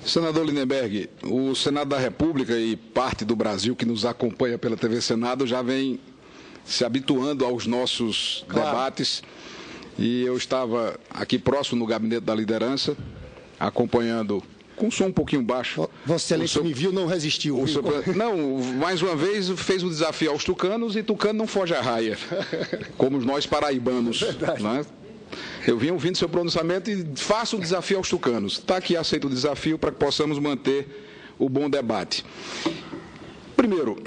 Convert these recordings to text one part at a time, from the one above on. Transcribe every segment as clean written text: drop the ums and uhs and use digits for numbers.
Senador Lindenberg, o Senado da República e parte do Brasil que nos acompanha pela TV Senado já vem se habituando aos nossos debates. E eu estava aqui próximo no gabinete da liderança, acompanhando, com som um pouquinho baixo. Vossa Excelência me viu, não resistiu. Não, mais uma vez fez um desafio aos tucanos e tucano não foge à raia, como nós paraibanos. Né? Eu vim ouvindo seu pronunciamento e faço um desafio aos tucanos. Está aqui, aceito o desafio para que possamos manter o bom debate. Primeiro,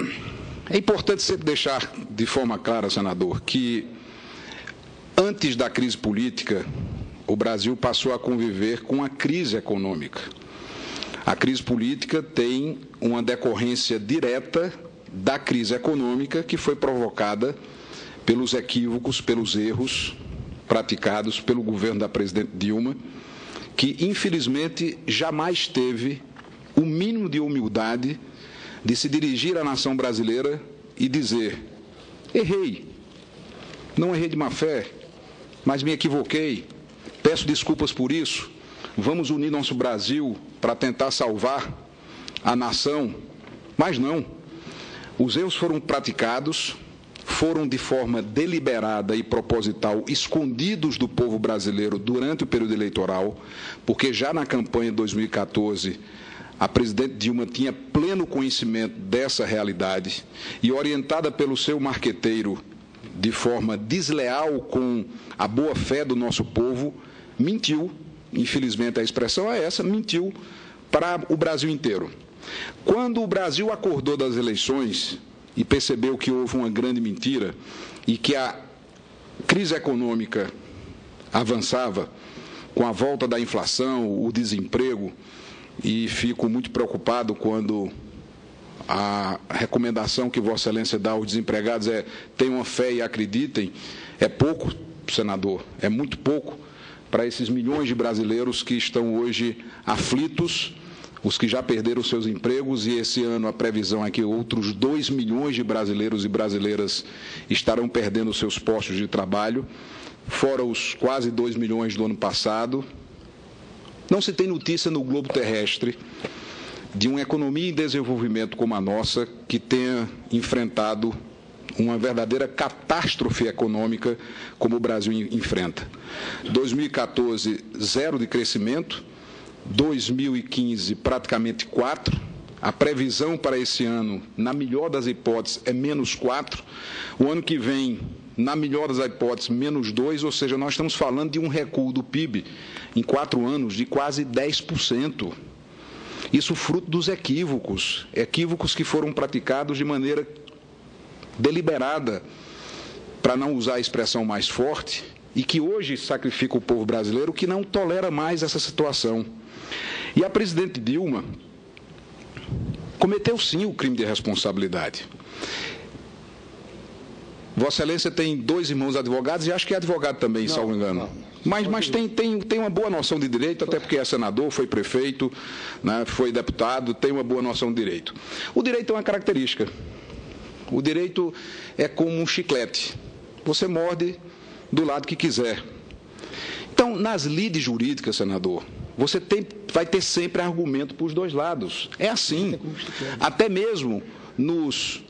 é importante sempre deixar de forma clara, senador, que antes da crise política, o Brasil passou a conviver com a crise econômica. A crise política tem uma decorrência direta da crise econômica que foi provocada pelos equívocos, pelos erros praticados pelo governo da presidente Dilma, que infelizmente jamais teve o mínimo de humildade de se dirigir à nação brasileira e dizer: errei, não errei de má fé, mas me equivoquei, peço desculpas por isso, vamos unir nosso Brasil para tentar salvar a nação. Mas não, os erros foram praticados, foram de forma deliberada e proposital escondidos do povo brasileiro durante o período eleitoral, porque já na campanha de 2014, a presidente Dilma tinha pleno conhecimento dessa realidade e, orientada pelo seu marqueteiro de forma desleal com a boa-fé do nosso povo, mentiu, infelizmente a expressão é essa, mentiu para o Brasil inteiro. Quando o Brasil acordou das eleições e percebeu que houve uma grande mentira e que a crise econômica avançava com a volta da inflação, o desemprego, e fico muito preocupado quando a recomendação que Vossa Excelência dá aos desempregados é: tenham fé e acreditem. É pouco, senador, é muito pouco para esses milhões de brasileiros que estão hoje aflitos, os que já perderam seus empregos, e esse ano a previsão é que outros 2 milhões de brasileiros e brasileiras estarão perdendo seus postos de trabalho, fora os quase 2 milhões do ano passado. Não se tem notícia no globo terrestre de uma economia em desenvolvimento como a nossa que tenha enfrentado uma verdadeira catástrofe econômica como o Brasil enfrenta. 2014, 0 de crescimento, 2015, praticamente 4, a previsão para esse ano, na melhor das hipóteses, é -4, o ano que vem, na melhor das hipóteses, -2, ou seja, nós estamos falando de um recuo do PIB em 4 anos de quase 10%. Isso fruto dos equívocos que foram praticados de maneira deliberada, para não usar a expressão mais forte, e que hoje sacrifica o povo brasileiro, que não tolera mais essa situação. E a presidente Dilma cometeu sim o crime de responsabilidade. Vossa Excelência tem 2 irmãos advogados e acho que é advogado também, se não me engano. Mas tem uma boa noção de direito, até porque é senador, foi prefeito, né, foi deputado, tem uma boa noção de direito. O direito é uma característica. O direito é como um chiclete. Você morde do lado que quiser. Então, nas lides jurídicas, senador, você vai ter sempre argumento para os dois lados. É assim. Até mesmo nos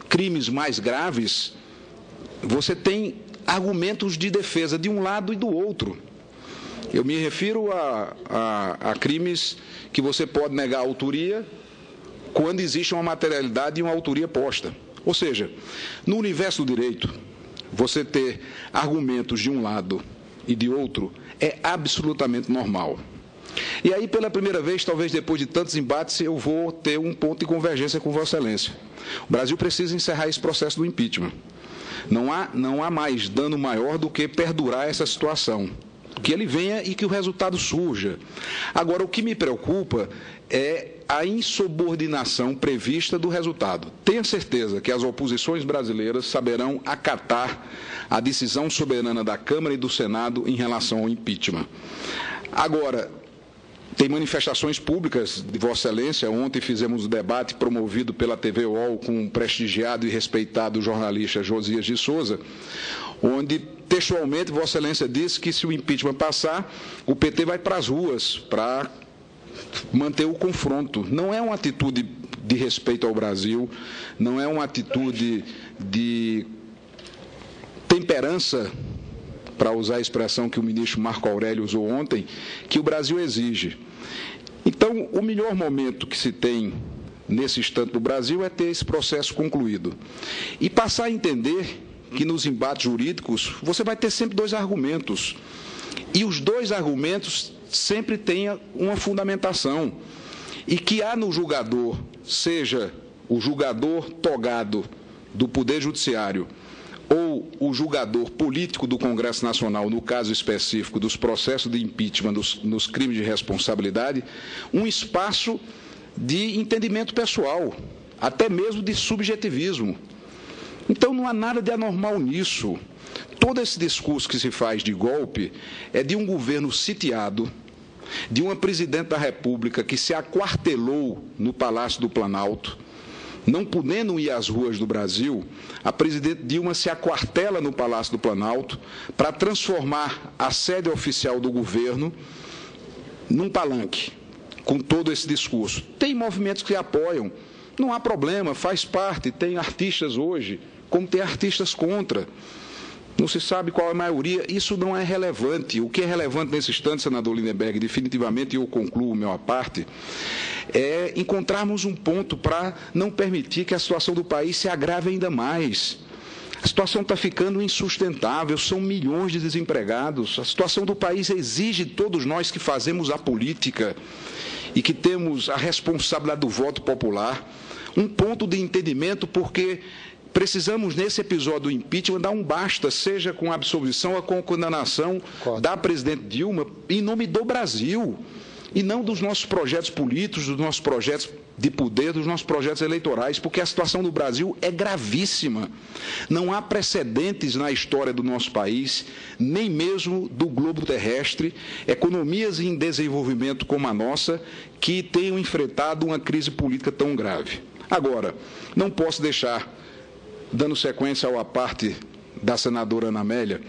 crimes mais graves, você tem argumentos de defesa de um lado e do outro. Eu me refiro a crimes que você pode negar a autoria quando existe uma materialidade e uma autoria posta. Ou seja, no universo do direito, você ter argumentos de um lado e de outro é absolutamente normal. E aí, pela primeira vez, talvez depois de tantos embates, eu vou ter um ponto de convergência com Vossa Excelência. O Brasil precisa encerrar esse processo do impeachment. Não há mais dano maior do que perdurar essa situação. Que ele venha e que o resultado surja. Agora, o que me preocupa é a insubordinação prevista do resultado. Tenha certeza que as oposições brasileiras saberão acatar a decisão soberana da Câmara e do Senado em relação ao impeachment. Agora, tem manifestações públicas de Vossa Excelência. Ontem fizemos um debate promovido pela TV UOL com o prestigiado e respeitado jornalista Josias de Souza, onde textualmente Vossa Excelência disse que se o impeachment passar, o PT vai para as ruas para manter o confronto. Não é uma atitude de respeito ao Brasil, não é uma atitude de temperança, para usar a expressão que o ministro Marco Aurélio usou ontem, que o Brasil exige. Então, o melhor momento que se tem nesse instante do Brasil é ter esse processo concluído. E passar a entender que nos embates jurídicos você vai ter sempre dois argumentos. E os dois argumentos sempre têm uma fundamentação. E que há no julgador, seja o julgador togado do Poder Judiciário ou o julgador político do Congresso Nacional, no caso específico dos processos de impeachment nos crimes de responsabilidade, um espaço de entendimento pessoal, até mesmo de subjetivismo. Então não há nada de anormal nisso. Todo esse discurso que se faz de golpe é de um governo sitiado, de uma presidente da República que se aquartelou no Palácio do Planalto, não podendo ir às ruas do Brasil. A presidente Dilma se aquartela no Palácio do Planalto para transformar a sede oficial do governo num palanque, com todo esse discurso. Tem movimentos que apoiam, não há problema, faz parte, tem artistas hoje, como tem artistas contra. Não se sabe qual é a maioria, isso não é relevante. O que é relevante nesse instante, senador Lindenberg, definitivamente, e eu concluo minha parte, é encontrarmos um ponto para não permitir que a situação do país se agrave ainda mais. A situação está ficando insustentável, são milhões de desempregados. A situação do país exige de todos nós que fazemos a política e que temos a responsabilidade do voto popular, um ponto de entendimento, porque precisamos, nesse episódio do impeachment, dar um basta, seja com a absolvição ou com a condenação da presidente Dilma, em nome do Brasil, e não dos nossos projetos políticos, dos nossos projetos de poder, dos nossos projetos eleitorais, porque a situação do Brasil é gravíssima. Não há precedentes na história do nosso país, nem mesmo do globo terrestre, economias em desenvolvimento como a nossa, que tenham enfrentado uma crise política tão grave. Agora, não posso deixar, dando sequência à parte da senadora Ana Amélia,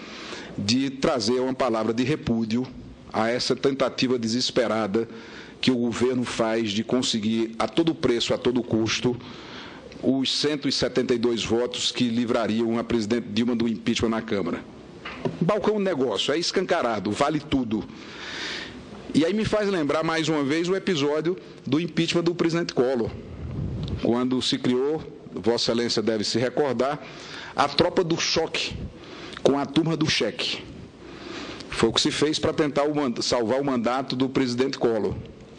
de trazer uma palavra de repúdio a essa tentativa desesperada que o governo faz de conseguir, a todo preço, a todo custo, os 172 votos que livrariam a presidente Dilma do impeachment na Câmara. Balcão de negócio, é escancarado, vale tudo. E aí me faz lembrar mais uma vez o episódio do impeachment do presidente Collor, quando se criou, Vossa Excelência deve se recordar, a tropa do choque com a turma do cheque. Foi o que se fez para tentar salvar o mandato do presidente Collor.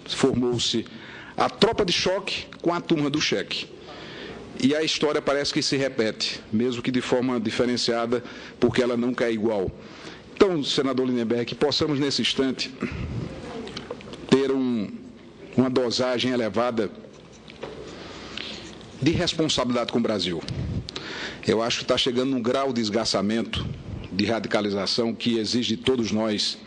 Formou-se a tropa de choque com a turma do cheque. E a história parece que se repete, mesmo que de forma diferenciada, porque ela nunca é igual. Então, senador Lindenberg, que possamos nesse instante ter uma dosagem elevada de responsabilidade com o Brasil. Eu acho que está chegando num grau de esgarçamento, de radicalização, que exige de todos nós.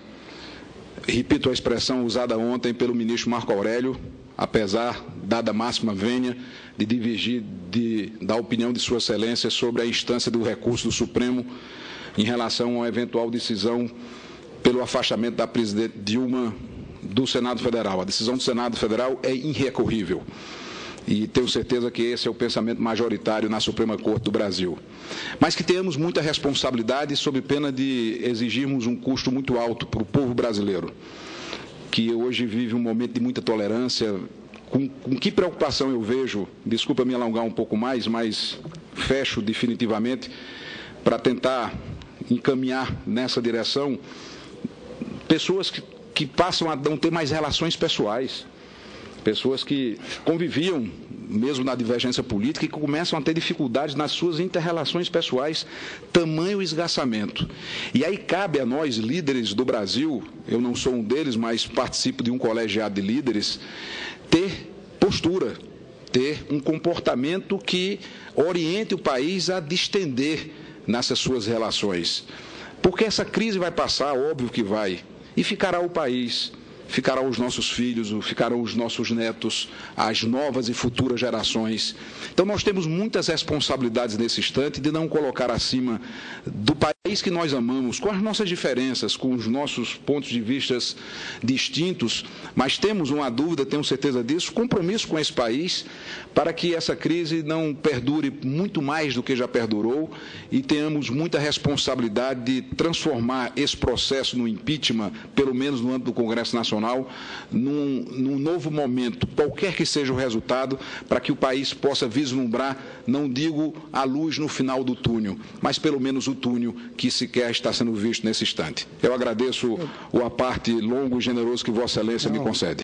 Repito a expressão usada ontem pelo ministro Marco Aurélio, apesar, dada a máxima vênia, de divergir da opinião de Sua Excelência sobre a instância do recurso do Supremo em relação a uma eventual decisão pelo afastamento da presidente Dilma do Senado Federal. A decisão do Senado Federal é irrecorrível. E tenho certeza que esse é o pensamento majoritário na Suprema Corte do Brasil. Mas que tenhamos muita responsabilidade sob pena de exigirmos um custo muito alto para o povo brasileiro, que hoje vive um momento de muita tolerância. Com que preocupação eu vejo, desculpa me alongar um pouco mais, mas fecho definitivamente, para tentar encaminhar nessa direção pessoas que passam a não ter mais relações pessoais. Pessoas que conviviam, mesmo na divergência política, e que começam a ter dificuldades nas suas inter-relações pessoais, tamanho esgarçamento. E aí cabe a nós, líderes do Brasil, eu não sou um deles, mas participo de um colegiado de líderes, ter postura, ter um comportamento que oriente o país a distender nessas suas relações. Porque essa crise vai passar, óbvio que vai, e ficará o país. ficará aos nossos filhos, ficarão os nossos netos, as novas e futuras gerações. Então nós temos muitas responsabilidades nesse instante de não colocar acima do país que nós amamos, com as nossas diferenças, com os nossos pontos de vista distintos, mas temos uma dúvida, tenho certeza disso, compromisso com esse país para que essa crise não perdure muito mais do que já perdurou e tenhamos muita responsabilidade de transformar esse processo no impeachment, pelo menos no âmbito do Congresso Nacional, num novo momento, qualquer que seja o resultado, para que o país possa vislumbrar, não digo a luz no final do túnel, mas pelo menos o túnel que sequer está sendo visto nesse instante. Eu agradeço o aparte longo e generoso que Vossa Excelência me concede.